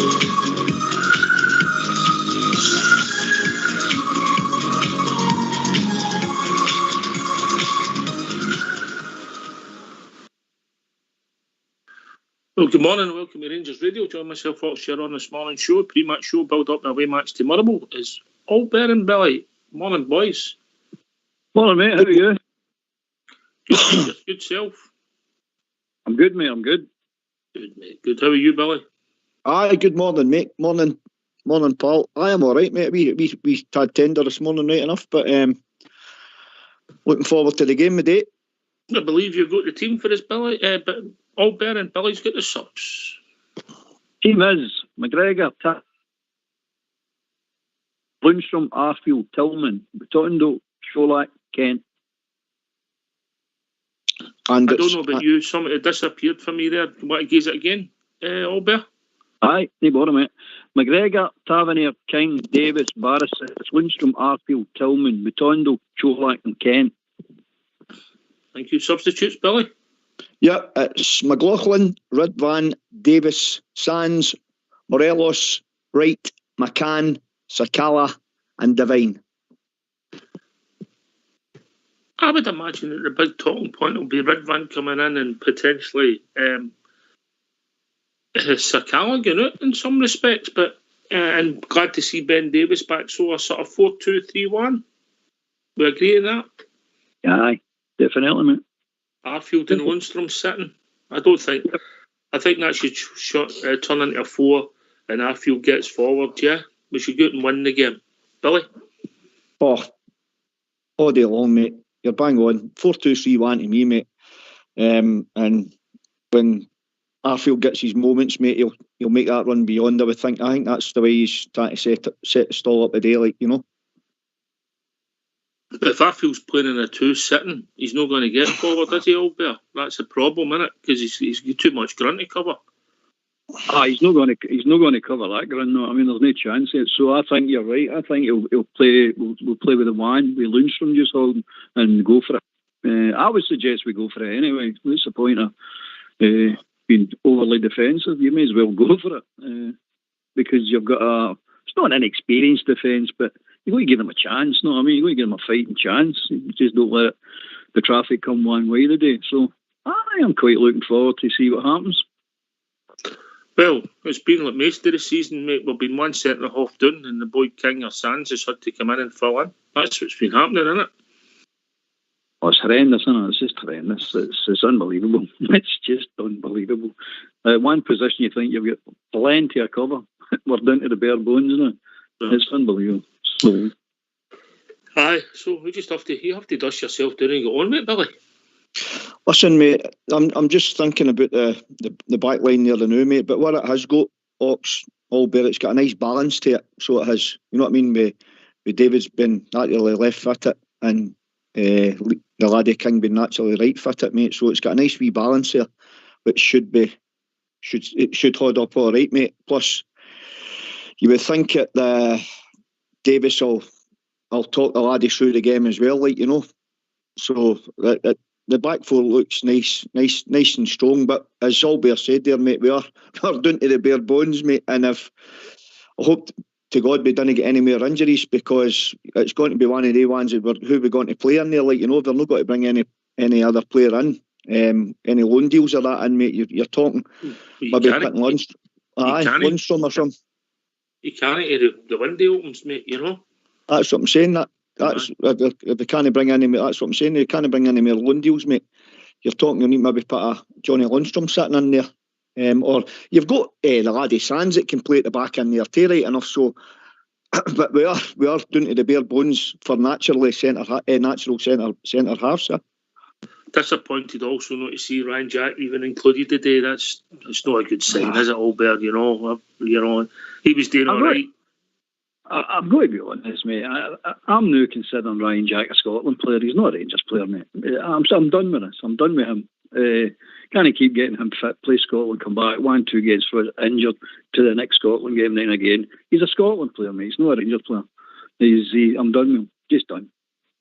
Well, good morning and welcome to Rangers Radio. Join myself, Fox, here on this morning show. Pre-match show, build up the away match to Motherwell. Is all bear and Billy. Morning, boys. Morning, mate. How are you? Good, good self. I'm good, mate. I'm good. Good, mate. Good. How are you, Billy? Aye, good morning, mate. Morning, Paul. I am all right, mate. We had tender this morning, right enough, but looking forward to the game today. I believe you've got the team for this, Billy, but all bear and Billy's got the subs. Team is McGregor, Lundstrom, Arfield, Tillman, Batondo, Sholak, Kent. And I don't know about you, somebody disappeared for me there. What is it again, Albert? Aye, no bother, mate. McGregor, Tavernier, King, Davis, Barris, Lundstrom, Arfield, Tillman, Batondo, Sholak and Kent. Thank you. Substitutes, Billy? Yeah, it's McLaughlin, Ridvan, Davis, Sands, Morelos, Wright, McCann, Sakala and Devine. I would imagine that the big talking point will be Ridvan coming in and potentially Sakala going out in some respects, but and glad to see Ben Davis back. So a sort of 4-2-3-1. We agree on that? Aye, definitely, mate. Arfield and Lundstrom sitting. I think that should turn into a 4 and Arfield gets forward, yeah. We should go out and win the game. Billy? Oh, all day long, mate. You're bang on. 4-2-3-1 to me, mate. And when Arfield gets his moments, mate, he'll make that run beyond. I think that's the way he's trying to set the stall up today, like, you know. But if Arfield's playing in a 2 sitting, he's not going to get forward, is he, Albert? That's a problem, isn't it? Because he's got too much ground to cover. He's not going to cover that ground. No, I mean, there's no chance yet. So I think you're right. I think he'll play. We'll play with the one with Lundstrom just holding and go for it. I would suggest we go for it anyway. What's the point of being overly defensive? You may as well go for it because you've got it's not an inexperienced defence, but you've got to give them a chance. No, I mean, you've got to give them a fighting chance. You just don't let the traffic come one way today. So I am quite looking forward to see what happens. Well, it's been like most of the season, mate. We've been 1 centre half down, and the boy King or Sands has had to come in and fill in. That's what's been happening, isn't it? Oh, it's horrendous, isn't it? It's just horrendous. It's unbelievable. It's just unbelievable. One position you think you've got plenty of cover. We're down to the bare bones, isn't it? Yeah. It's unbelievable. So, aye, so you just have to dust yourself down and go on, mate, Billy. Listen, mate, I'm just thinking about the back line there, the new mate. But what it has got, Ox, Albert, it's got a nice balance to it. So it has, you know what I mean? With David's been naturally left footed and the laddie King been naturally right footed, mate. So it's got a nice wee balance there, which should hold up all right, mate. Plus, you would think that Davis will talk the laddie through the game as well, like, you know. So the back four looks nice and strong. But as Albert said there, mate, we're down to the bare bones, mate. And I hope to God we didn't get any more injuries, because it's going to be one of the ones who we're going to play in there, like, you know. They're not going to bring any other player in, any loan deals or that in, mate. You're talking maybe picking Lundstrom or something. You can't the window opens, mate, you know. That's what I'm saying. That's if they can't bring any. That's what I'm saying. They can't bring any more loan deals, mate. You're talking. You need maybe put a Johnny Lundstrom sitting in there, or you've got the laddie Sands that can play at the back in there too, right enough. So, but we are down to the bare bones for natural centre halves. Sir. Disappointed also not to see Ryan Jack even included today. That's not a good sign, is it, Albert? You know, he was doing all right. I've got to be honest, mate. I'm now considering Ryan Jack a Scotland player. He's not a Rangers player, mate. I'm done with this. I'm done with him. Can't keep getting him fit, play Scotland, come back, 1-2 games for injured to the next Scotland game, then again. He's a Scotland player, mate. He's not a Rangers player. I'm done with him. Just done.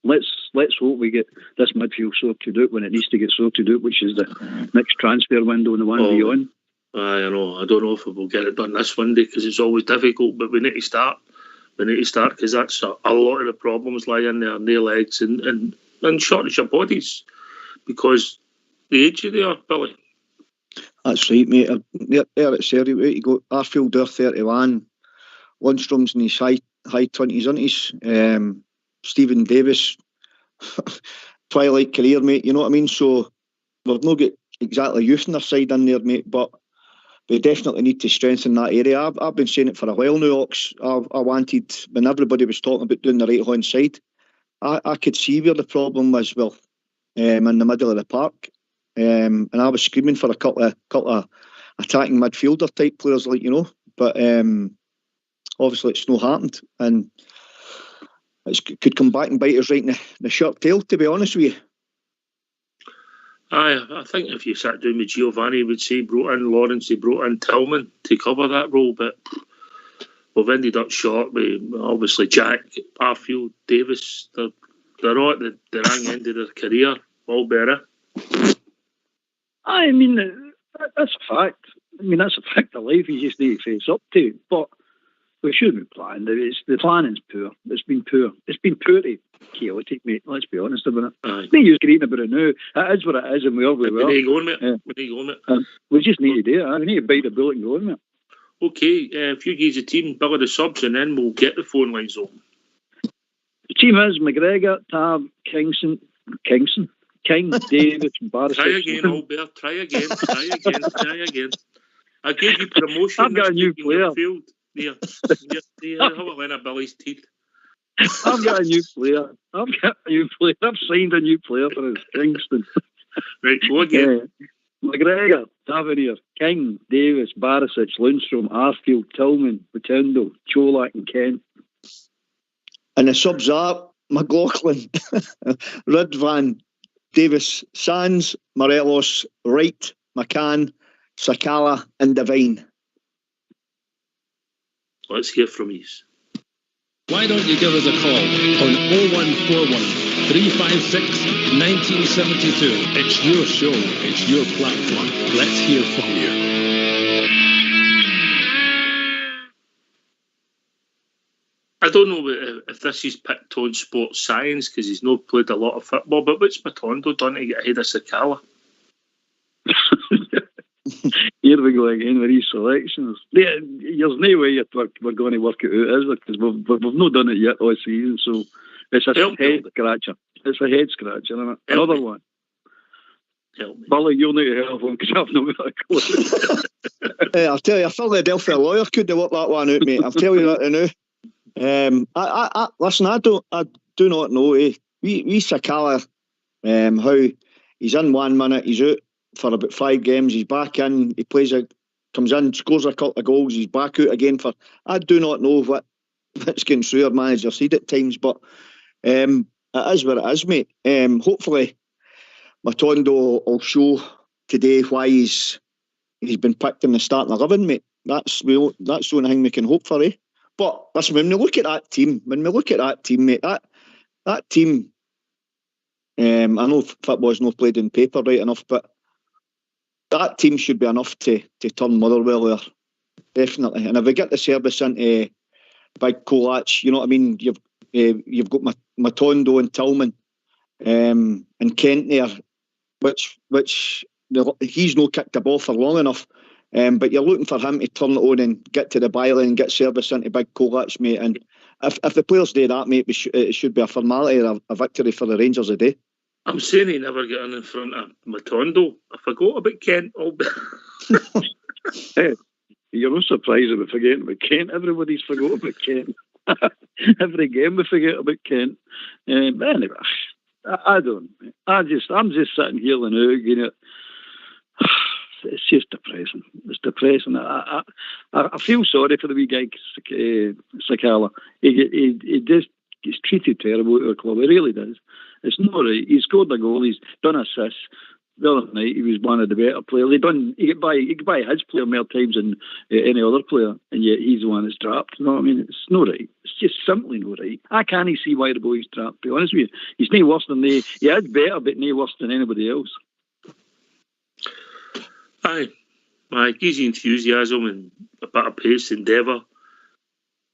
Let's hope we get this midfield sorted out when it needs to get sorted out, which is the next transfer window and the one beyond. I know. I don't know if we'll get it done this Monday because it's always difficult, but we need to start. We need to start because that's a lot of the problems lie in there, their legs and shortage of bodies because the age of they are, Billy. That's right, mate. There at Surrey, where you go. Arfield, they're 31. Lundstrom's in his high 20s, isn't he? Stephen Davis, twilight career, mate. You know what I mean? So we've not got exactly youth on their side in there, mate, but we definitely need to strengthen that area. I've been saying it for a while now, Ox. I wanted, when everybody was talking about doing the right-hand side, I could see where the problem was, well, in the middle of the park. And I was screaming for a couple of attacking midfielder type players, like, you know. But obviously it's not happened. And it could come back and bite us right in the short tail, to be honest with you. I think if you sat down with Giovanni, he would say he brought in Lawrence, he brought in Tillman to cover that role, but we've ended up short with obviously Jack, Arfield, Davis. They're all at the wrong end of their career, all better. I mean, that's a fact. I mean, that's a fact of life you just need to face up to. But we should be planning. The planning's poor. It's been poor. It's been poorly chaotic, mate. Let's be honest about it. Aye. No use greeting about it now. It is what it is, and we are where we are. We need to go on, mate. We need to go on, mate. We just need to do it. We need to bite the bullet and go on, mate. Okay, if you give the team, Billy the subs, and then we'll get the phone lines open. The team is McGregor, Tab, King, Davis, and Barisic. Try again, Albert. Try again. I gave you promotion. I've got a new player. There, have a win of Billy's teeth. I've got a new player. I've signed a new player for his Kingston. Right, go again. McGregor, Tavernier, King, Davis, Barisic, Lundstrom, Arfield, Tillman, Rotundo, Cholak and Kent. And the subs are McLaughlin, Ridvan, Davis, Sands, Morelos, Wright, McCann, Sakala and Devine. Let's hear from you. Why don't you give us a call on 0141 356 1972. It's your show. It's your platform. Let's hear from you. I don't know if this is picked on sports science because he's not played a lot of football, but what's Matondo done to get ahead of Sakala? Here we go again with these selections. There's no way we're going to work it out, is there? Because we've not done it yet all season, so it's a head scratcher. It's a head scratcher, isn't it? Another one. Billy, you'll need to help him because I've not got a clue. Hey, I'll tell you, a Philadelphia lawyer could have worked that one out, mate. I'll tell you that now. Listen, I do not know. We Sakala, how he's in 1 minute, he's out for about 5 games, he's back in, he comes in, scores a couple of goals, he's back out again for. I do not know what's going through our manager's head at times, but it is what it is, mate. Hopefully, Matondo will show today why he's been picked in the starting 11, mate. That's the only thing we can hope for, eh? But listen, when we look at that team, mate, that team, I know football's not played in paper right enough, but that team should be enough to turn Motherwell there, definitely. And if we get the service into Big Kolach, you know what I mean. You've got Matondo and Tillman, and Kent there, which he's not kicked the ball for long enough. But you're looking for him to turn it on and get to the byline and get service into Big Kolach, mate. And if the players do that, mate, it should be a formality or a victory for the Rangers today. I'm saying he never got in front of Matondo. I forgot about Kent. Hey, you're not surprised about forgetting about Kent. Everybody's forgot about Kent. Every game we forget about Kent. But anyway, I don't. I'm just sitting here and you know. It's just depressing. It's depressing. I feel sorry for the wee guy, Sakala. He just gets treated terrible at our club. He really does. It's not right. He scored a goal. He's done assists. The other night he was one of the better players. He get by his player more times than any other player, and yet he's the one that's trapped. You know what I mean? It's not right. It's just simply not right. I can't see why the boy's trapped. To be honest with you, he's no worse than he is better, but no worse than anybody else. Aye, Gives you enthusiasm and a bit of pace, endeavour.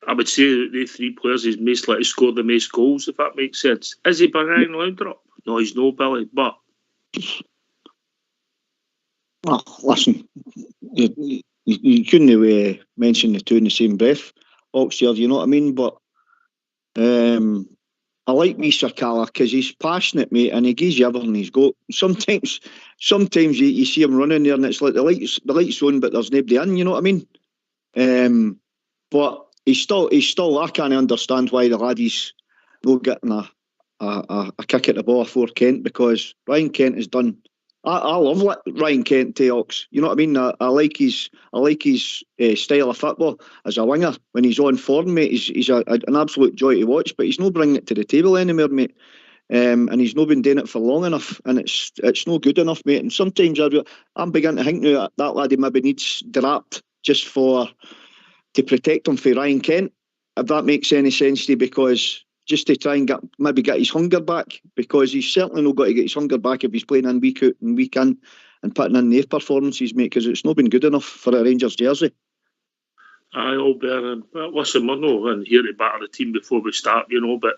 I would say that the three players is most likely to score the most goals, if that makes sense. Is he Brian Laudrup? No, he's no, Billy, but... Well, listen, you couldn't mention the two in the same breath, Oxford, you know what I mean? But I like wee Sir Calla because he's passionate, mate, and he gives you everything he's got. Sometimes you see him running there and it's like the lights on, but there's nobody in, you know what I mean? But he's still, I can't understand why the laddies not getting a kick at the ball for Kent, because Ryan Kent has done... I love Ryan Kent to Ox. You know what I mean? I like his style of football as a winger. When he's on form, mate, he's an absolute joy to watch. But he's not bringing it to the table anymore, mate. And he's not been doing it for long enough, and it's not good enough, mate. And sometimes I'm beginning to think now that laddie maybe needs draft just to protect him for Ryan Kent, if that makes any sense to you, because just to try and get his hunger back, because he's certainly not got to get his hunger back if he's playing in week out and week in and putting in their performances, mate, because it's not been good enough for a Rangers jersey. Aye, Albert, listen, we're not here to batter the team before we start, you know, but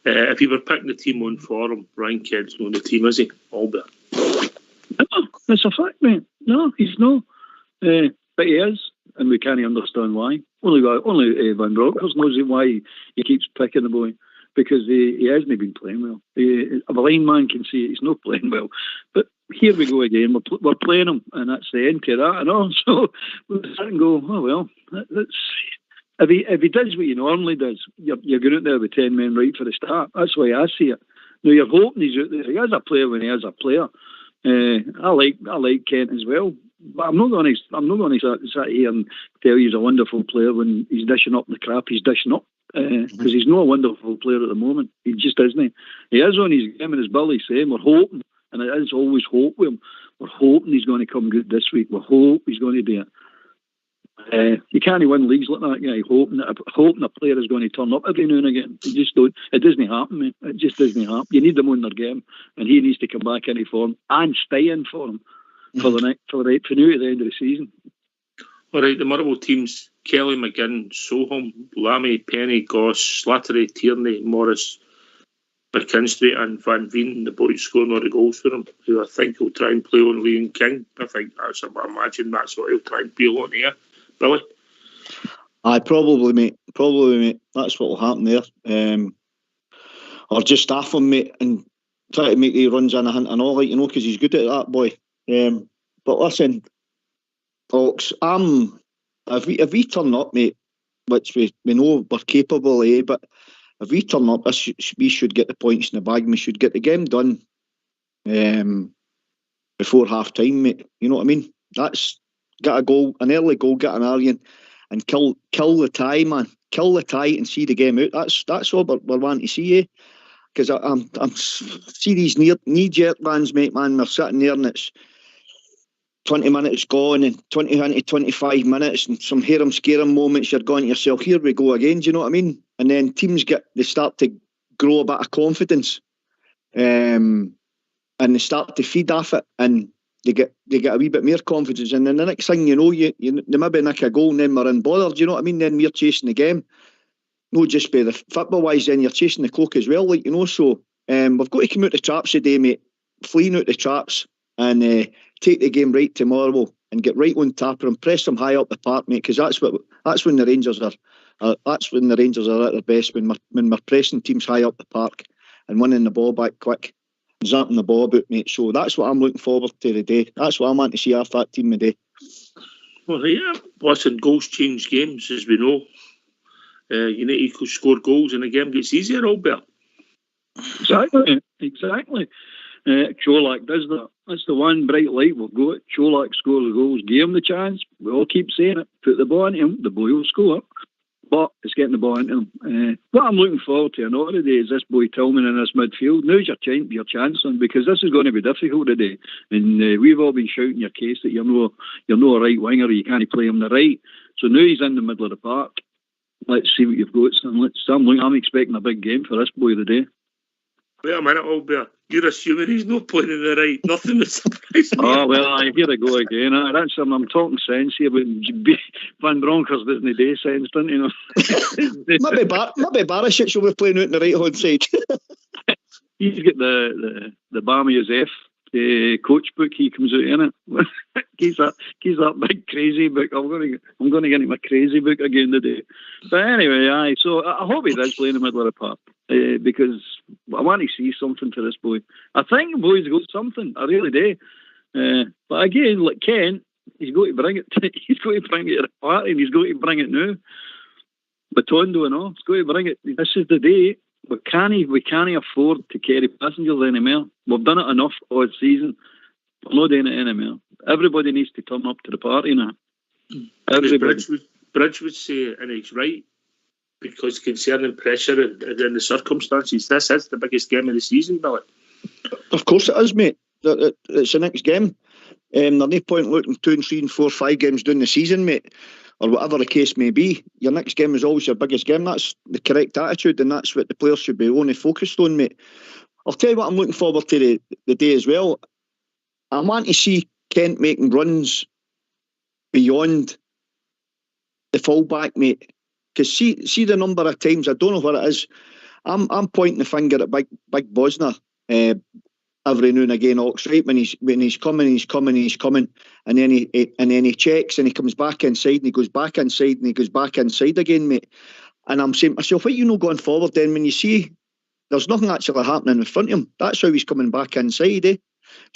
if you were picking the team on for him, Ryan Kent's not the team, is he, Albert? No, that's a fact, mate. No, he's not. But he is, and we can't understand why. Only Van Bronckhorst knows why he keeps picking the boy. Because he hasn't been playing well. A blind man can see he's not playing well. But here we go again. We're playing him, and that's the end to that. And all. So we start and go, oh well. That's if he does what he normally does, you're going out there with 10 men right for the start. That's the way I see it. Now you're hoping he's out there. He is a player when he is a player. I like Kent as well. But I'm not going to sit here and tell you he's a wonderful player when he's dishing up the crap he's dishing up. Because he's not a wonderful player at the moment. He just isn't. He is on his game, and as Billy's saying, we're hoping, and it is always hope with him, we're hoping he's going to come good this week. We hope he's going to do it. You can't win leagues like that, guy, hoping a player is going to turn up every now and again. It doesn't happen, mate. It just doesn't happen. You need them on their game, and he needs to come back into form and stay in form for now to the end of the season. All right, the Motherwell teams: Kelly, McGinn, Soham, Lammy, Penny, Goss, Slattery, Tierney, Morris, McKinstry and Van Veen, the boys scoring all the goals for him, who I think will try and play on Liam King. I think I imagine that's what he'll try and peel on here. Billy? Aye, probably, mate. That's what will happen there. Or just staff him, mate, and try to make the runs in a hint and all, like, you know, because he's good at that, boy. But listen, Ox, if we turn up, mate, which we know we're capable of, but if we turn up, we should get the points in the bag. We should get the game done before half time, mate. You know what I mean? That's get a goal, an early goal, get an Aryan, and kill the tie, man. Kill the tie and see the game out. That's all we're wanting to see, eh? Because I'm see these knee-jerk bands, mate, man. We're sitting there and it's 20 minutes gone and 20 to 25 minutes and some harem scarum moments. You're going to yourself, here we go again. Do you know what I mean? And then teams they start to grow a bit of confidence, and they start to feed off it, and they get a wee bit more confidence. And then the next thing you know, they maybe nick a goal and then we're in bother. Do you know what I mean? Then we're chasing the game. Not just by the football wise, then you're chasing the clock as well, like, you know. So we've got to come out the traps today, mate. Fleeing out the traps and take the game right tomorrow and get right on tapper and press them high up the park, mate. Because that's when the Rangers are. That's when the Rangers are at their best, when we're pressing teams high up the park and winning the ball back quick, zapping the ball about, mate. So that's what I'm looking forward to today. That's what I want to see off that team today. Well, yeah. Listen, goals change games, as we know. You need to score goals and the game gets easier, Albert. Exactly. Cholak does that. That's the one bright light we've got. Cholak scores goals, give him the chance. We all keep saying it. Put the ball into him, the boy will score. But it's getting the ball into him. What I'm looking forward to another today is this boy Tillman in this midfield. Now's your chance, son, because this is going to be difficult today. And we've all been shouting your case that you're no a right winger, you can't play him the right. So now he's in the middle of the park. Let's see what you've got, son. I'm expecting a big game for this boy today. Wait a minute, Albert. You're assuming he's not playing in the right. Nothing would surprise me. Oh, well, here I go again. That's I'm talking sense here, but Van Bronckhorst doesn't do sense, doesn't he? You know? maybe Barisic will be playing out on the right hand side. He's got the Bama Yosef coach book. He comes out in it. He's that big crazy book. I'm going to get him a crazy book again today. But anyway, so I hope he does play in the middle of the park because I want to see something for this boy. I think the boy's got something. I really do. But again, like Kent, he's got to bring it. He's got to bring it to the party, and he's got to bring it now. Batondo and all, he's got to bring it. This is the day. We can't afford to carry passengers anymore. We've done it enough all season. We're not doing it anymore. Everybody needs to turn up to the party now. Everybody. Bridge would say it, and he's right, because concerning pressure and the circumstances, this is the biggest game of the season, Billy. Of course it is, mate. It's the next game. There's no point looking 2 and 3 and 4, 5 games during the season, mate, or whatever the case may be. Your next game is always your biggest game. That's the correct attitude, and that's what the players should be only focused on, mate. I'll tell you what I'm looking forward to the day as well. I want to see Kent making runs beyond the fullback, mate. Because see the number of times, I don't know what it is. I'm pointing the finger at Big Bosner every now and again, Ox, right? When he's coming, and then he checks and he comes back inside and he goes back inside and he goes back inside again, mate. And I'm saying to myself, what you know going forward then when you see there's nothing actually happening in front of him? That's how he's coming back inside, eh?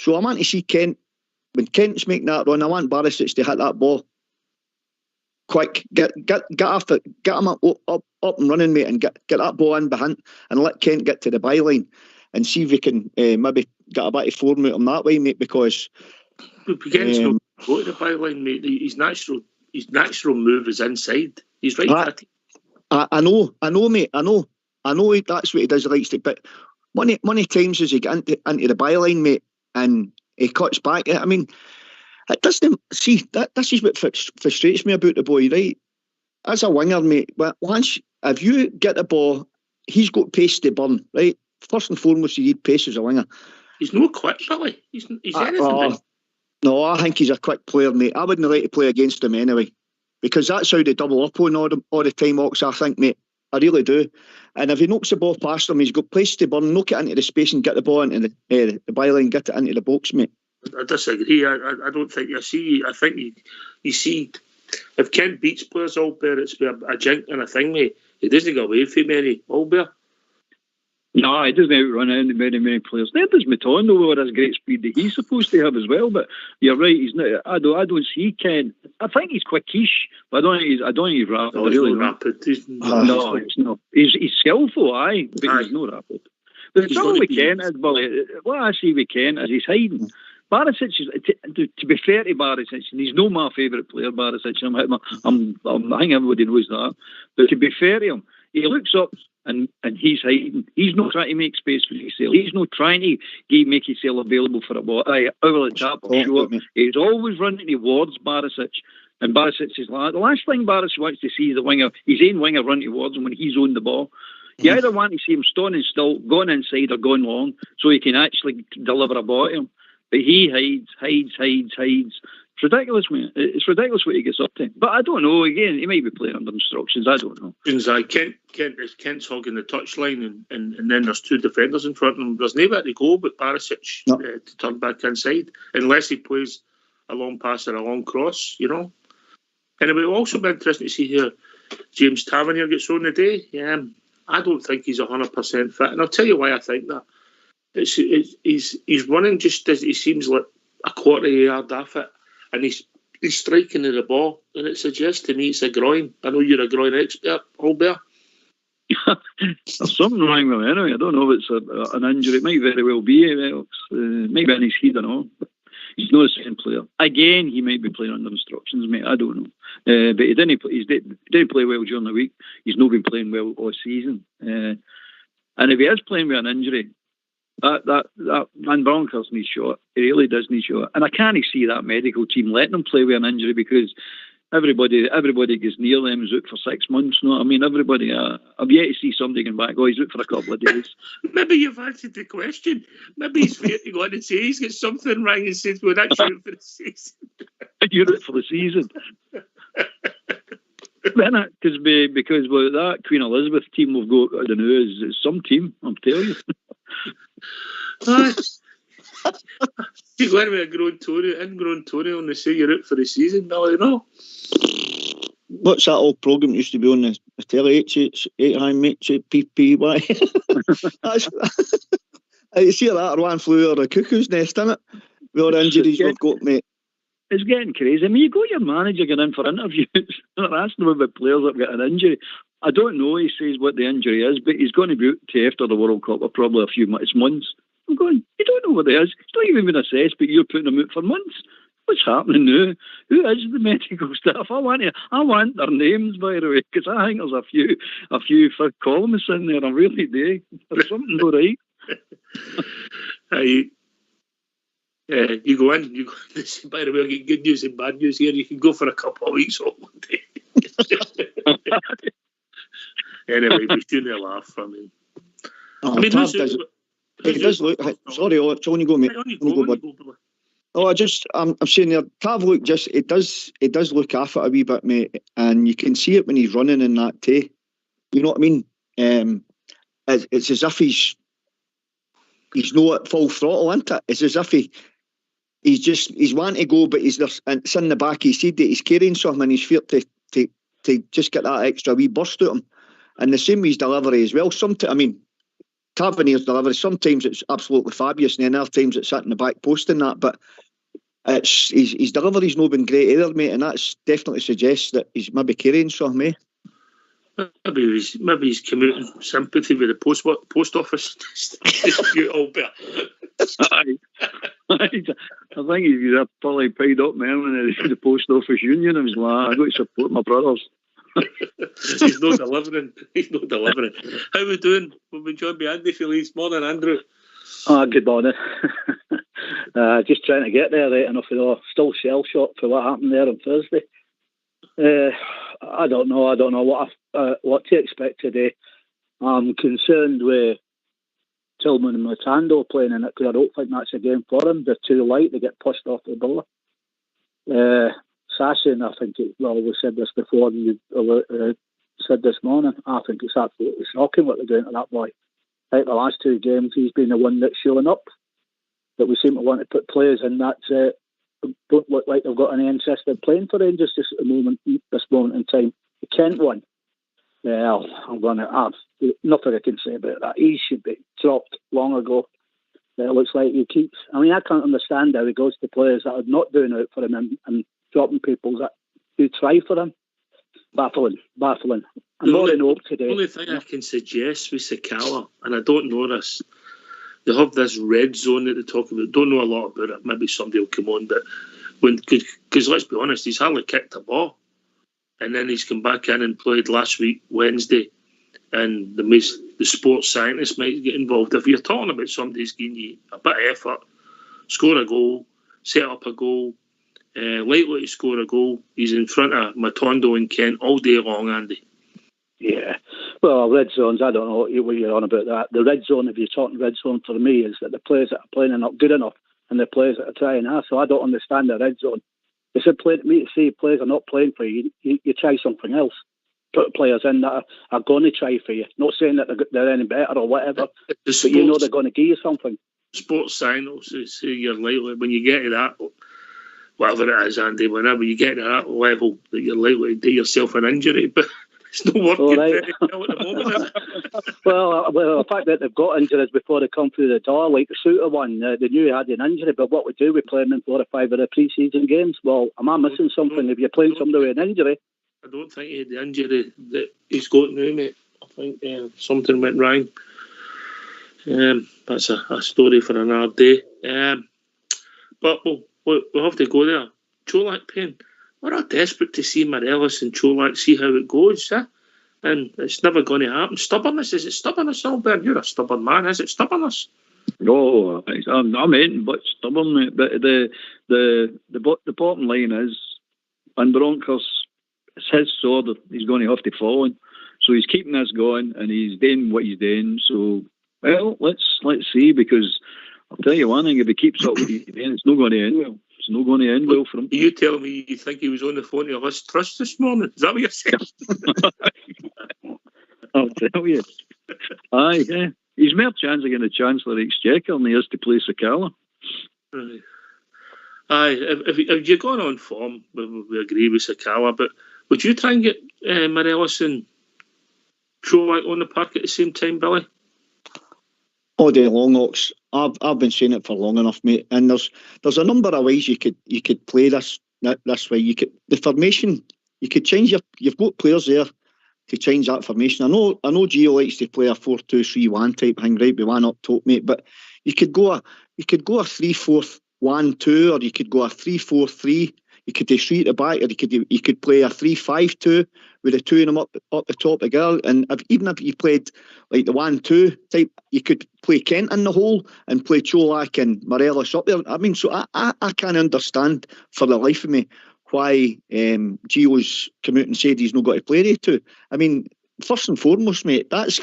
So I want to see Kent, when Kent's making that run, I want Barisic to hit that ball quick, get after, get him up and running, mate, and get that ball in behind and let Kent get to the byline and see if we can maybe get a bit of form out of him that way, mate, because Kent's not go to the byline, mate. His natural move is inside. He's right. I know, mate. I know that's what he does, likes to. But many times as he get into the byline, mate, and he cuts back. I mean, it doesn't see that. This is what frustrates me about the boy, right? As a winger, mate, once if you get the ball, he's got pace to burn, right? First and foremost, you need pace as a winger. He's no quick, Billy. He's anything. No, I think he's a quick player, mate. I wouldn't like to play against him anyway, because that's how they double up on all the time, Ox, I think, mate. I really do. And if he knocks the ball past him, he's got place to burn, knock it into the space and get the ball into the byline, get it into the box, mate. I disagree. I don't think you see. I think you see, if Kent beats players, Albert, it's a jink and a thing, mate. He doesn't go away from many, Albert. No, he doesn't outrun many players. There does Matondo with his great speed that he's supposed to have as well. But you're right, he's not. I don't see Ken. I think he's quickish, but I don't think he's rapid. No, he's not rapid. He's not. He's skillful, but he's not rapid. The trouble with Ken is, Billy, what I see with Ken is he's hiding. Barisic is, to be fair to Barisic, and he's not my favourite player, Barisic. I think everybody knows that. But to be fair to him, he looks up. And he's hiding. He's not trying to make space for himself. He's not trying to make himself available for a ball. Over the top, sure. He's always running towards Barisic. And Barisic is the last thing Barisic wants to see is his own winger run towards him when he's on the ball. You either want to see him standing still, going inside or going long, so he can actually deliver a ball to him. But he hides. It's ridiculous, mate. It's ridiculous what he gets up to. But I don't know. Again, he might be playing under instructions. I don't know. Kent's hogging the touchline, and then there's 2 defenders in front of him. There's nowhere to go but Barisic to turn back inside, unless he plays a long pass or a long cross, you know. And it will also be interesting to see here James Tavernier gets on the day. I don't think he's 100% fit, and I'll tell you why I think that. He's running just as he seems like a quarter yard off it. And he's striking to the ball, and it suggests to me it's a groin. I know you're a groin expert, Albert. There's something wrong with him anyway. I don't know if it's an injury. It might very well be. Maybe in his head, I don't know. He's not the same player. Again, he might be playing under instructions, mate. I don't know. But he didn't play well during the week. He's not been playing well all season. And if he is playing with an injury, that Van Bronckhorst needs shot. He really does need shot. And I can't see that medical team letting him play with an injury, because everybody gets near them is out for 6 months. No, I mean everybody. I've yet to see somebody going back. Oh, he's out for a couple of days. Maybe you've answered the question. Maybe he's fair to go on and say he's got something wrong and says, well, that's out for the season. You're out for the season. Because with that Queen Elizabeth team we've got, I don't know, is some team, I'm telling you. You go in with a ingrown toenail and they say you're out for the season, Billy, no? What's that old programme used to be on the telly? 8 high mates, PPY. You see that one flew out of the cuckoo's nest, isn't it? With all the injuries we've got, mate. It's getting crazy. I mean, you got your manager going in for interviews and asking him about players that have got an injury. I don't know, he says what the injury is, but he's going to be out to after the World Cup for probably a few months. I'm going, you don't know what it is. It's not even been assessed, but you're putting him out for months. What's happening now? Who is the medical staff? I want their names, by the way, because I think there's a few columnists in there. I really do. There's something not right. You go in. By the way, I'll get good news and bad news here. You can go for a couple of weeks off one day. Anyway, we shouldn't laugh. I mean, it does look. Sorry, on you go, mate. I'm saying there, Tav look it does look half it a wee bit, mate, and you can see it when he's running in that tee. You know what I mean? It's as if he's not at full throttle, isn't it? It's as if he's wanting to go, but it's in the back. He said that he's carrying something in his feet to just get that extra wee burst out of him. And the same with his delivery as well. Tavernier's delivery, sometimes it's absolutely fabulous, and then other times it's sat in the back post and that, but his delivery's not been great either, mate, and that definitely suggests that he's maybe carrying something, eh? Maybe he's commuting sympathy with the post office. I think he's probably paid up man in the post office union. I was like, I got to support my brothers. He's not delivering. How we doing? We've been joined by Andy Felice. Morning, Andrew. Good morning. Just trying to get there right enough, still shell shocked for what happened there on Thursday. I don't know what to expect today. I'm concerned with Tillman and Matando playing in it because I don't think that's a game for them. They're too light, they get pushed off the ball. Sasson, I think, we said this before and you said this morning, I think it's absolutely shocking what they're doing to that boy. Like the last 2 games, he's been the one that's showing up. But we seem to want to put players in that don't look like they've got any interest in playing for Rangers this moment in time. The Kent one, well, nothing I can say about that. He should be dropped long ago. It looks like he keeps. I mean, I can't understand how he goes to players that are not doing it for him and dropping people that do try for him. Baffling. I'm not in hope today. The only thing I can suggest with Sakala, and I don't know this, they have this red zone that they talk about. Don't know a lot about it. Maybe somebody will come on, but because let's be honest, he's hardly kicked a ball, and then he's come back in and played last week Wednesday, and the sports scientist might get involved. If you're talking about somebody who's giving you a bit of effort, score a goal, set up a goal, likely to score a goal, he's in front of Matondo and Kent all day long, Andy. Yeah. Well, red zones, I don't know what you're on about that. The red zone, if you're talking red zone for me, is that the players that are playing are not good enough and the players that are trying are. So I don't understand the red zone. It's a play to me to see players are not playing for you. You try something else. Put players in that are going to try for you. Not saying that they're any better or whatever, but you know they're going to give you something. Sports science say you're likely, when you get to that, whatever it is, Andy, whenever you get to that level, that you're likely to do yourself an injury, but it's not working very well at the moment, is it? Well, the fact that they've got injuries before they come through the door, like the Suter one, they knew he had an injury, but what we do, we play him in 4 or 5 of the pre-season games. Well, am I missing something? If you're playing somebody with an injury? I don't think he had the injury that he's got now, mate. I think something went wrong. That's a story for another day. But we'll have to go there. Cholak paying. We're all desperate to see Morelos and Cholak, see how it goes, and it's never going to happen. Stubbornness, is it stubbornness, Albert? You're a stubborn man, is it stubbornness? No, I'm anything but stubborn, mate. But the bottom line is, in Broncos, it's his sword that he's going to have to fall on. So he's keeping this going, and he's doing what he's doing. So, well, let's see, because I'll tell you one thing: if he keeps up what he's doing, it's not going to end well. It's not going to end well for him. Are you telling me you think he was on the phone to Liz Truss this morning? Is that what you're saying? I'll tell you. Aye, yeah. He's more chance of getting the Chancellor Exchequer than he is to play Sakala. Right. Aye, if you're going on form, we agree with Sakala, but would you try and get Morelos and Trolak on the park at the same time, Billy? All day long, Ox. I've been saying it for long enough, mate. And there's a number of ways you could play this way. The formation, you could change you've got players there to change that formation. I know Gio likes to play a 4-2-3-1 type thing, right, with one up top, mate. But you could go a 3-4-1-2, or you could go a 3-4-3. You could do three at the back, or you could play a 3-5-2 with the two of them up the top of the girl. And even if you played like the 1-2 type, you could play Kent in the hole and play Cholak and Morelos up there. I mean, so I can't understand for the life of me why Gio's come out and said he's not got to play the two. I mean, first and foremost, mate, that's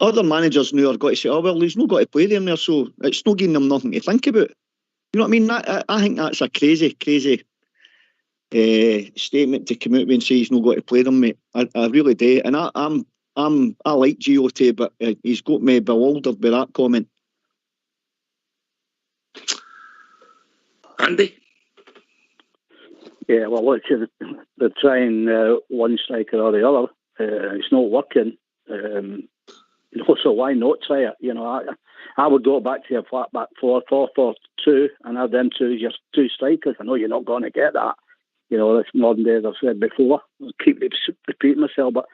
other managers now are got to say, oh well, he's not got to play them there, so it's not giving them nothing to think about. You know what I mean? I think that's a crazy statement to come out with and say he's not got to play them, mate. I really do, and I like Gio too, but he's got me bewildered by that comment. Andy? Yeah, well, look, they're trying one striker or the other. It's not working. So why not try it? You know, I would go back to your flat back 4-4-2, and have them your two strikers. I know you're not going to get that. You know, that's modern day, as I've said before. I'll keep repeating myself, but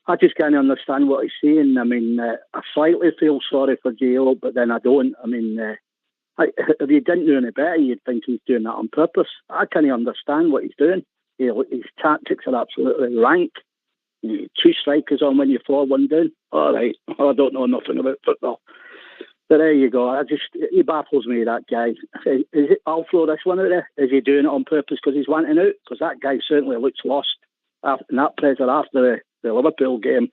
I just can't understand what he's saying. I mean, I slightly feel sorry for Gio, but then I don't. I mean, if you didn't know any better, you'd think he's doing that on purpose. I can't understand what he's doing. You know, his tactics are absolutely rank. Two strikers on when you fall one down. All right, I don't know nothing about football. But there you go. He baffles me, that guy. I'll throw this one out there. Is he doing it on purpose because he's wanting out? Because that guy certainly looks lost in that pressure after the Liverpool game.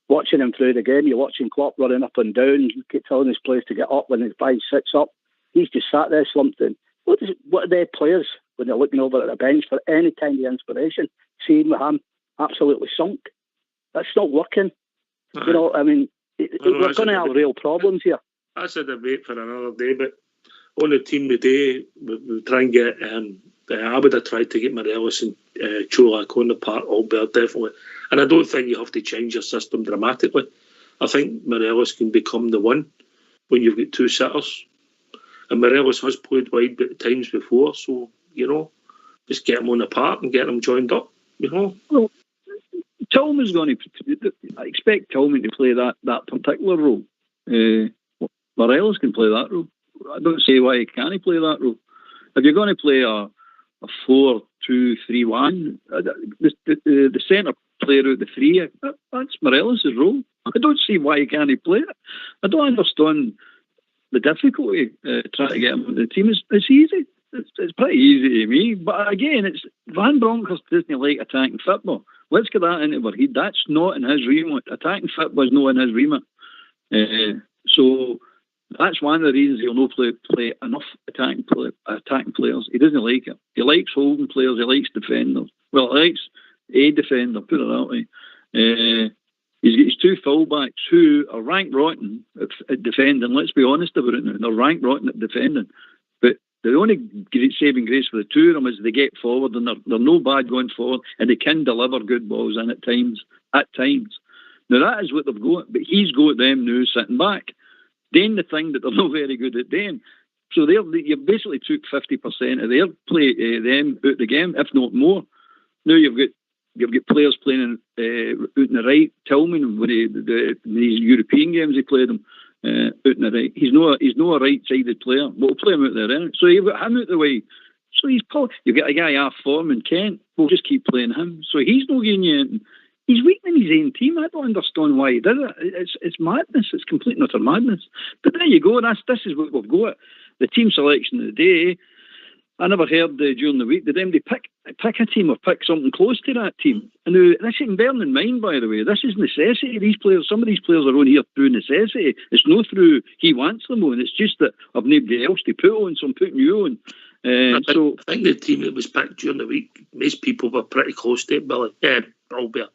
Watching him through the game, you're watching Klopp running up and down. You keep telling his players to get up when he's 5-6 up. He's just sat there slumped in. What are their players when they're looking over at the bench for any kind of inspiration? Seeing him absolutely sunk. That's not working. Right. You know, I mean, we're going to have real problems here. That's a debate for another day, but on the team today, we try and get. I would have tried to get Morelos and Cholak on the park, Albert, definitely. And I don't think you have to change your system dramatically. I think Morelos can become the one when you've got two sitters. And Morelos has played wide at times before, so, you know, just get him on the park and get him joined up, you know. Well, Tillman's going to... I expect Tillman to play that particular role. Morelos can play that role. I don't see why he can't play that role. If you're going to play a 4-2-3-1, the centre player out the three, that's Morelos' role. I don't see why he can't play it. I don't understand the difficulty trying to get him on the team. It's easy. It's pretty easy to me. But again, it's Van Bronckhorst doesn't like attacking football. Let's get that into our head. That's not in his remit. Attacking football is not in his remit. So that's one of the reasons he'll not play enough attacking players. He doesn't like it. He likes holding players. He likes defenders. Well, he likes a defender, put it that way. He's got his two fullbacks who are rank rotten at defending. Let's be honest about it now. They're rank rotten at defending. But the only saving grace for the two of them is they get forward, and they're no bad going forward, and they can deliver good balls in at times. Now, that is what they've got, but he's got them now sitting back. Then the thing that they're not very good at doing. So you basically took 50% of their play, them out the game, if not more. Now you've got players playing out in the right. Tillman, when these European games he played them out in the right. He's not a right-sided player, but we'll play him out there, innit? So you've got him out the way. So you've got a guy half form in Kent. We'll just keep playing him. So he's not getting you anything. He's weakening his own team. I don't understand why he did it. It's madness. It's complete and utter madness. But there you go. This is what we've got. The team selection of the day. I never heard during the week, did anybody pick a team or pick something close to that team? And this is bearing in mind, by the way, this is necessity. These players, some of these players are on here through necessity. It's not through he wants them on. It's just that I've nobody else to put on, so I'm putting you on. I think the team that was picked during the week, most people were pretty close to it, Billy. Albert.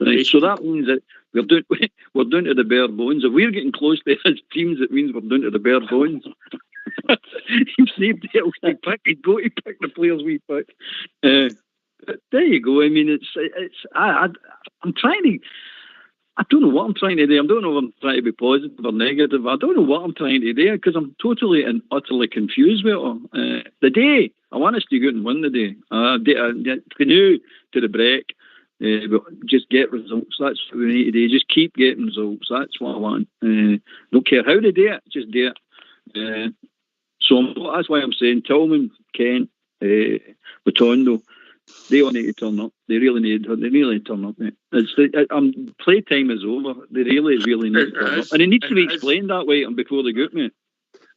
Right, so that means that we're down to the bare bones. If we're getting close to his teams, it means we're down to the bare bones. If nobody else to pick, he'd go to pick the players we pick. There you go. I mean, I'm trying to. I don't know what I'm trying to do. I don't know if I'm trying to be positive or negative. I don't know what I'm trying to do because I'm totally and utterly confused with it. The day I want us to go out and win the day. Canoe to the break. But just get results. That's what we need to do. Just keep getting results. That's what I want. Don't care how they do it. Just do it. So that's why I'm saying Tillman, Kent, Matondo, they all need to turn up. They really need to turn up, mate. Play time is over. They really need to turn up. And it needs to be explained that way before they go out, mate.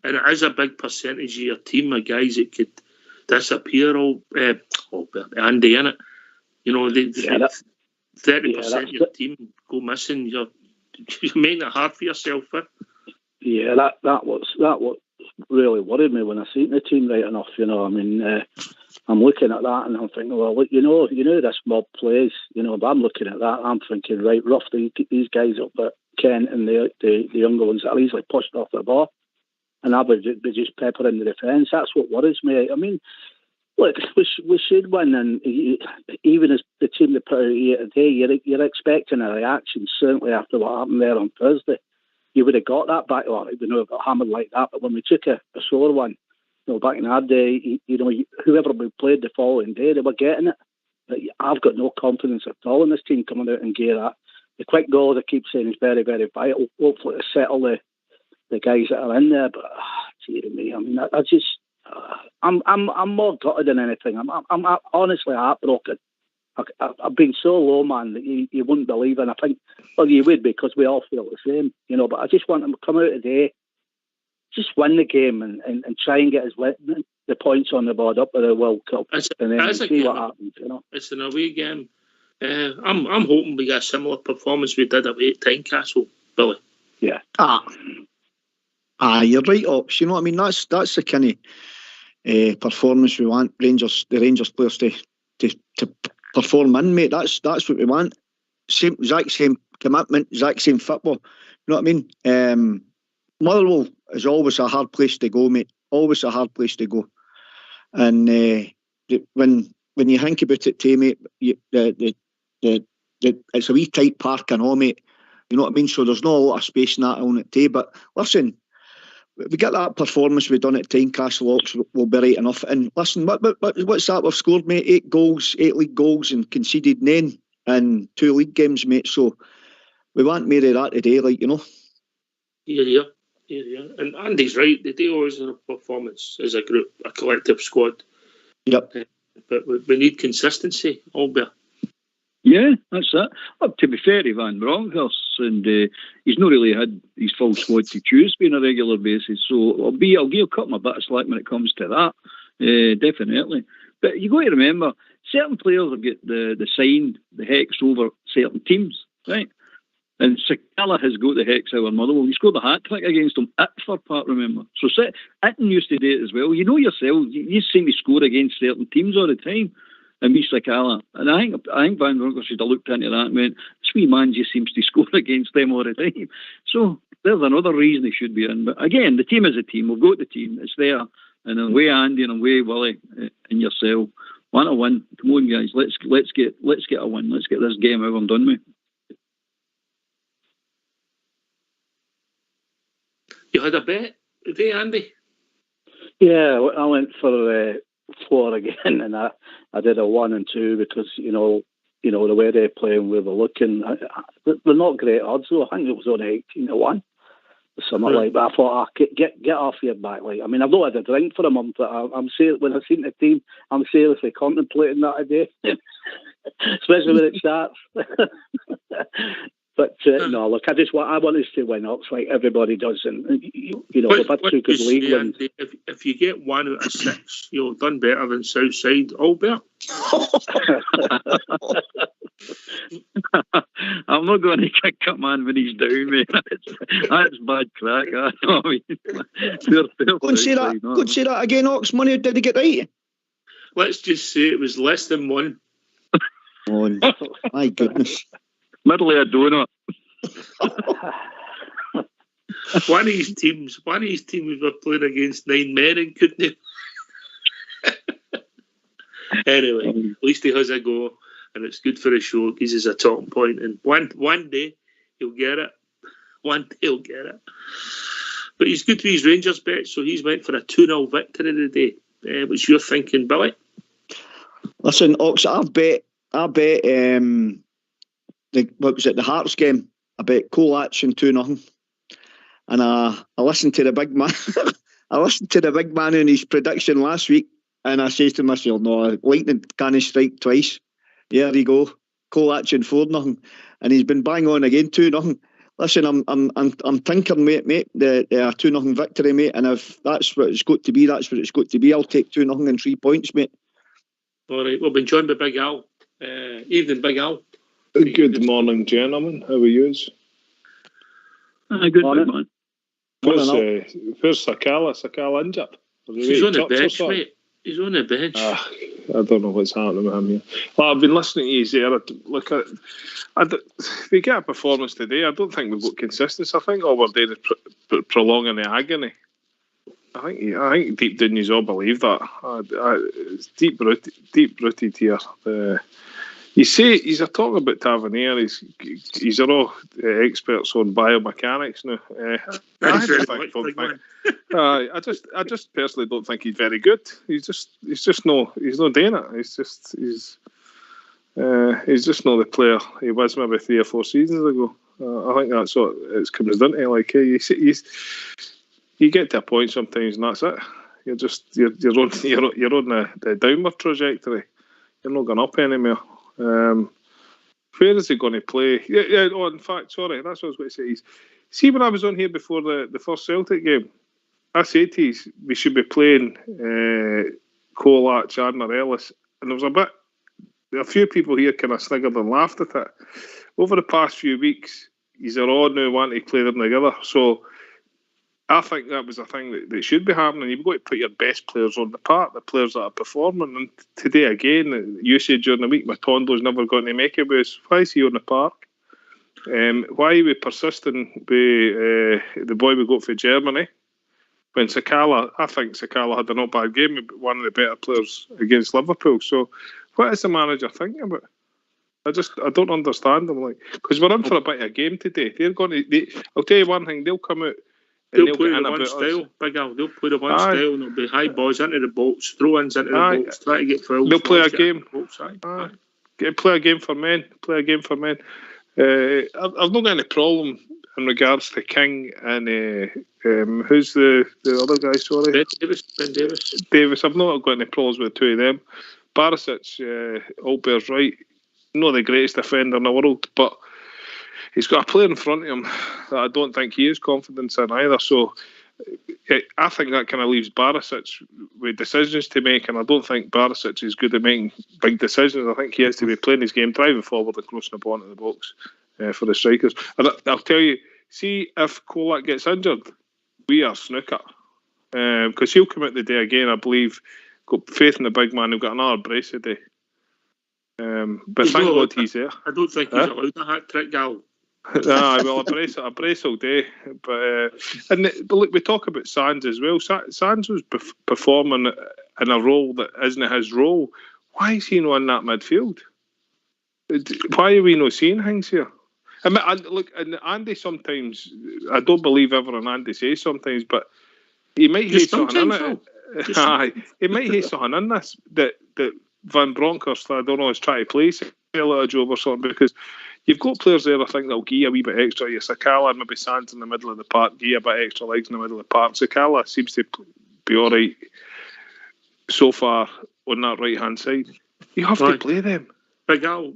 And it is a big percentage of your team of guys that could disappear Andy, innit? You know, 30% of your team go missing. You're making it hard for yourself. Yeah, that was really worried me when I seen the team right enough. You know, I mean, I'm looking at that and I'm thinking, well, look, you know, this mob plays. You know, but I'm looking at that, I'm thinking, right, rough these guys up at Kent and the younger ones that are easily pushed off the ball, and I would be just peppering the defence. That's what worries me. I mean, look, we should win, and even as the team that put out here today, you're expecting a reaction, certainly after what happened there on Thursday. You would have got that back, or we know got hammered like that, but when we took a sore one, you know, back in our day, you know, whoever we played the following day, they were getting it. But I've got no confidence at all in this team coming out and gear that. The quick goal, I keep saying, is very, very vital, hopefully to settle the guys that are in there, but dear me, I mean, I just... I'm more gutted than anything. I'm honestly heartbroken. I've been so low, man, that you wouldn't believe, and I think, well, you would, because we all feel the same, you know. But I just want them to come out today, just win the game, and try and get the points on the board up with the World Cup, and then see what happens. You know, it's an away game. I'm hoping we get a similar performance we did away at Tynecastle, Billy. Yeah. You're right, Ops. You know what I mean? That's the kind of performance we want the Rangers players to perform in, mate. That's what we want. Exact same commitment, exact same football. You know what I mean? Motherwell is always a hard place to go, mate. Always a hard place to go. And when you think about it too, mate, it's a wee tight park and all, mate. You know what I mean? So there's not a lot of space in that on it too. But listen, if we get that performance we've done at Tynecastle, Ox, we'll be right enough. And listen, what's that we've scored, mate? 8 league goals, and conceded 9 in 2 league games, mate. So we want more of that today, like, you know. Yeah. And Andy's right. They do always have a performance as a group, a collective squad. Yep. But we need consistency, Albert. Yeah, that's it. Well, to be fair to Van Bronckhorst, and he's not really had his full squad to choose on a regular basis, so I'll cut him a bit of slack when it comes to that, definitely. But you got to remember, certain players have got the sign, the hex over certain teams, right? And Sakala has got the hex over Motherwell. He scored a hat-trick against them at Fir Park, remember? So Itten used to do it as well. You know yourself, you seem to score against certain teams all the time. And me, Sakala. And I think Van Bronckhorst should have looked into that and went, this wee man just seems to score against them all the time. So there's another reason he should be in. But again, the team is a team. We've got the team. It's there. And away Andy and away Willie and yourself. Want to win. Come on, guys. Let's get a win. Let's get this game over and done with. You had a bet today, Andy? Yeah, I went for 4 again, and I did a 1 and 2 because you know the way they're playing, we were looking. They're not great odds though. I think it was only 18-1, something like that. I thought, get off your back. Like, I mean, I've not had a drink for a month, but I'm when I seen the team, I'm seriously contemplating that today, especially when it starts. But No, look, I want us to win Ox like everybody does, and we've had two good league wins. If you get 1 out of 6, you've done better than Southside, Albert. I'm not going to kick a man when he's down, mate. That's bad crack. I mean, Go and say that. Go and say that again, Ox. Money did he get right? Let's just say it was less than 1. Oh, my goodness. Middle of a donut. One of his teams were playing against 9 men and couldn't. Anyway, at least he has a go, and it's good for the show because he's a talking point. And one day he'll get it. One day he'll get it. But he's good to his Rangers bet, so he's went for a 2-0 victory today. What's your thinking, Billy? Listen, Ox, I bet. The Hearts game. I bet Kolach and 2-0. And I listened to the big man. I listened to the big man in his prediction last week, and I says to myself, "No, lightning can't strike twice." Yeah, there you go. Kolach and 4-0, and he's been bang on again 2-0. Listen, I'm thinking, mate. The 2-0 victory, mate. And if that's what it's got to be, that's what it's got to be. I'll take 2-0 and 3 points, mate. All right, we've been joined by Big Al. Evening, Big Al. Good morning, gentlemen. How are you? Good morning. Where's Sakala? Sakala injured? He's on the bench, mate. He's on the bench. I don't know what's happening with him here. Well, I've been listening to you there. If we get a performance today, I don't think we've got consistency. I think all we're doing is prolonging the agony. I think deep down you all believe that. It's deep rooted here. You say he's a talk about Tavernier. He's all experts on biomechanics now. I just personally don't think he's very good. He's just not doing it. He's just not the player he was maybe 3 or 4 seasons ago. I think that's what it comes down to. Like you get to a point sometimes, and that's it. You're on the downward trajectory. You're not going up anymore. Where is he going to play? Yeah. Oh, in fact, sorry, that's what I was going to say. See, when I was on here before the first Celtic game, I said to you, we should be playing Kolach, Adner, Ellis, and there was a few people here kind of sniggered and laughed at it. Over the past few weeks, he's all now wanting to play them together. So I think that was a thing that should be happening. You've got to put your best players on the park, the players that are performing. And today again, you said during the week, Matondo's never going to make it. Why is he on the park? Why are we persisting with the boy we got for Germany? When Sakala, I think Sakala had a not bad game, but one of the better players against Liverpool. So what is the manager thinking about? I don't understand them. Because we're in for a bit of a game today. I'll tell you one thing, they'll come out. They'll play the one style, Big Al. They'll play the one style, and it'll be high balls into the box, throw-ins into the box, try to get fouls. They'll play a game. Play a game for men. I've not got any problem in regards to King and who's the other guy? Sorry, Ben Davis. I've not got any problems with the two of them. Barisic, Albert's right. Not the greatest defender in the world, but he's got a player in front of him that I don't think he has confidence in either. So I think that kind of leaves Barisic with decisions to make, and I don't think Barisic is good at making big decisions. I think he has to be playing his game, driving forward and crossing the ball into the box for the strikers. And I'll tell you, see if Kolak gets injured, we are snooker. Because he'll come out the day again, I believe. Got faith in the big man. He'll got another brace today. But thank God he's there. I don't think he's allowed a hat trick, Gal. Well, a brace all day. But look, we talk about Sands as well. Sands was performing in a role that isn't his role. Why is he not in that midfield? Why are we not seeing things here? I mean, look, and Andy sometimes, I don't believe ever in Andy says sometimes, but he might hate something in it. He might hate something in this that Van Bronckhorst, I don't know, is trying to play a little job or something, because you've got players there, I think, that'll give you a wee bit extra. Your Sakala, maybe Sands in the middle of the park, give you a bit extra legs in the middle of the park. Sakala seems to be all right so far on that right-hand side. You have to play them. Big Al,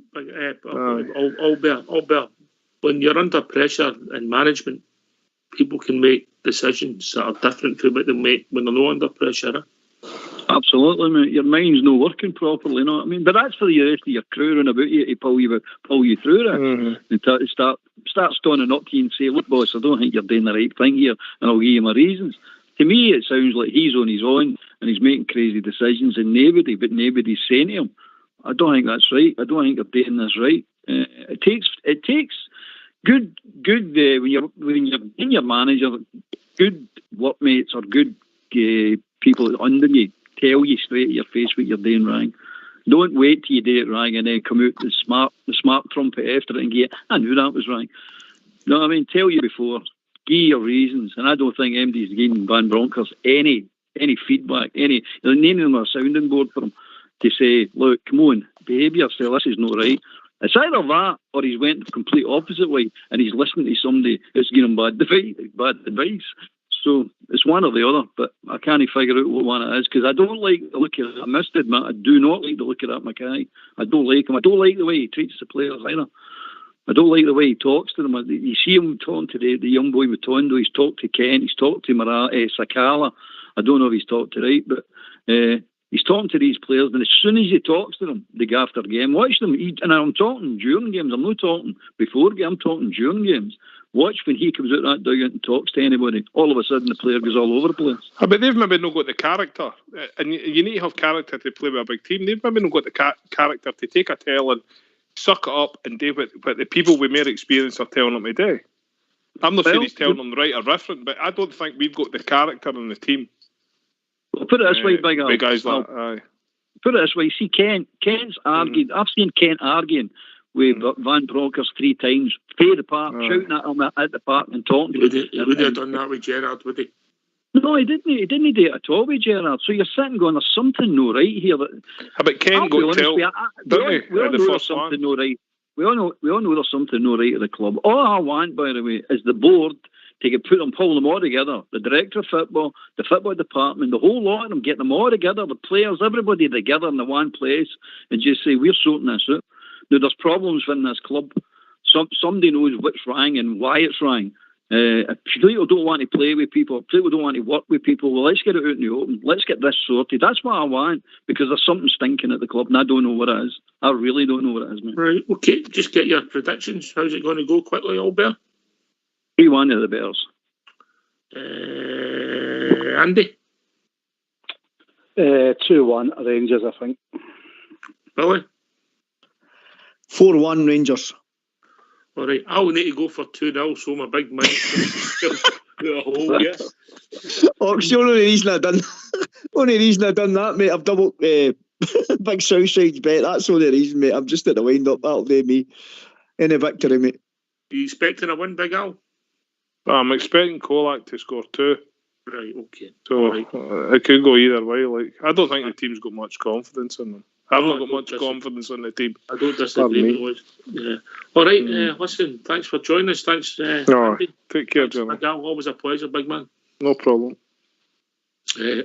Albert, when you're under pressure in management, people can make decisions that are different from what they make when they're not under pressure. Absolutely, mate. Your mind's not working properly, you know what I mean? But that's for the rest of your crew running about you to pull you through it. And to start standing up to you and say, look, boss, I don't think you're doing the right thing here, and I'll give you my reasons. To me, it sounds like he's on his own and he's making crazy decisions and nobody's saying to him, I don't think that's right. I don't think you're doing this right. It takes good when you're in your manager, good workmates or good people under you tell you straight to your face what you're doing wrong. Don't wait till you do it wrong and then come out the smart trumpet after it and go, I knew that was wrong. You know what I mean? Tell you before. Give your reasons. And I don't think MD's giving Van Bronckhorst any feedback. None of them are a sounding board for him to say, look, come on, behave yourself. This is not right. It's either that or he's went the complete opposite way and he's listening to somebody who's giving him bad advice. So it's one or the other, but I can't figure out what one it is because I don't like the look at it. I must admit, I do not like the look of that Mackay. I don't like him. I don't like the way he treats the players either. I don't like the way he talks to them. You see him talking to the young boy with Tondo. He's talked to Kent. He's talked to Sakala. I don't know if he's talked to right, but he's talking to these players, and as soon as he talks to them, they go after the game. Watch them. And I'm talking during games. I'm not talking before games. I'm talking during games. Watch when he comes out that dugout and talks to anybody. All of a sudden, the player goes all over the place. But they've maybe not got the character, and you need to have character to play with a big team. They've maybe not got the character to take a tell and suck it up and do what the people with more experience are telling them to do. I'm not saying he's telling them right or different, but I don't think we've got the character in the team. Well, put it this way, big guys like aye. Put it this way, see Kent's arguing. I've seen Kent arguing with Van Bronckhorst 3 times, pay the park, shouting at him at the park and talking to him. He would have done that with Gerrard, would he? No, he didn't. He didn't do it at all with Gerrard. So you're sitting going, there's something no right here. But Kent got tell, didn't he? We all know there's something no right. We all know there's something no right at the club. All I want, by the way, is the board to pull them all together. The director of football, the football department, the whole lot of them, get them all together, the players, everybody together in the one place, and just say, we're sorting this out. Now, there's problems in this club. Somebody knows what's wrong and why it's wrong. If people don't want to play with people, people don't want to work with people, well, let's get it out in the open. Let's get this sorted. That's what I want, because there's something stinking at the club, and I don't know what it is. I really don't know what it is, man. Right, okay. Just get your predictions. How's it going to go quickly, Albert? 3-1 to the Bears. Andy? 2-1 Rangers, I think. Billy? 4-1 Rangers. All right, I'll need to go for 2-0, so my big mind the whole yes. The only reason I done that, mate, I've doubled big Southside's bet. That's the only reason, mate. I'm just at the wind up. That'll do me. Any victory, mate. Are you expecting a win, Big Al? I'm expecting Kolak to score 2. Right, okay. So it could go either way. Like, I don't think the team's got much confidence in them. I've not got much confidence in the team. I don't disagree with you. Yeah. All right, listen, thanks for joining us. Thanks, Andy. Take care, Jimmy. Always a pleasure, big man. No problem.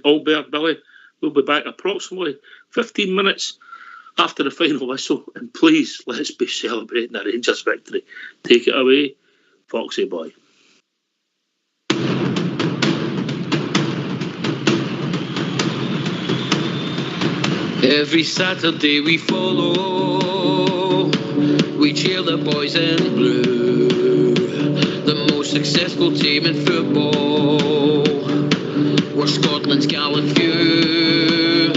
Albert, Billy, we'll be back approximately 15 minutes after the final whistle. And please, let's be celebrating a Rangers victory. Take it away, Foxy boy. Every Saturday we follow, we cheer the boys in blue, the most successful team in football. We're Scotland's gallant few,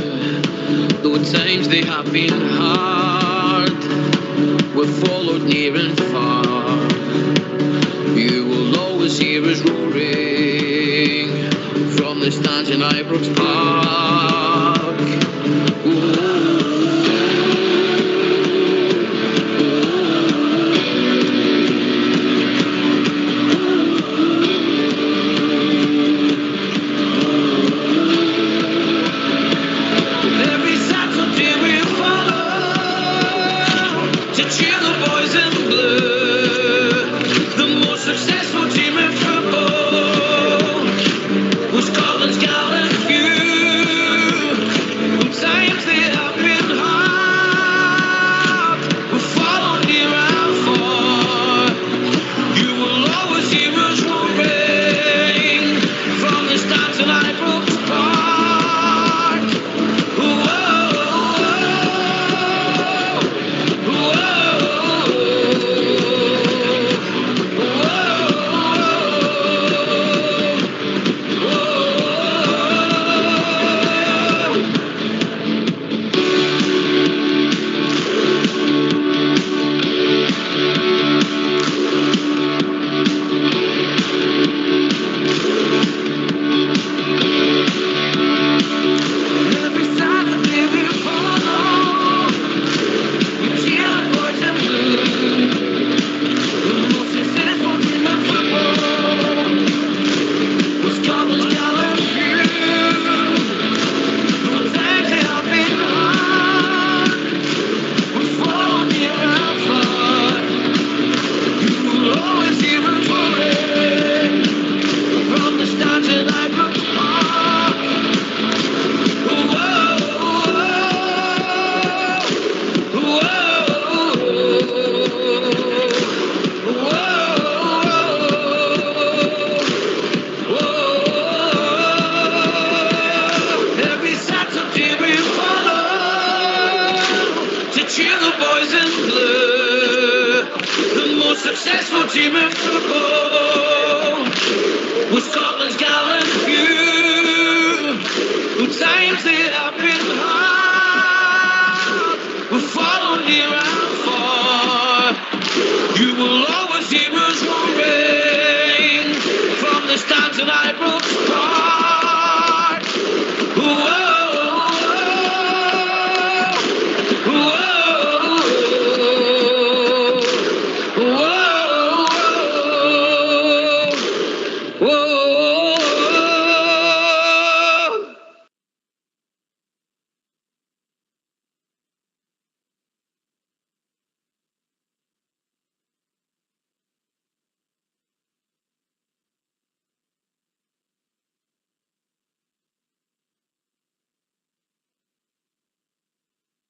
though at times they have been hard, we've followed near and far. You will always hear us roaring from the stands in Ibrox Park. Successful team in football, who's Scotland's gallant few. most successful team in football. With Scotland's gallant few, who times they have been hard, we'll follow near and far. You will always hear us roaring.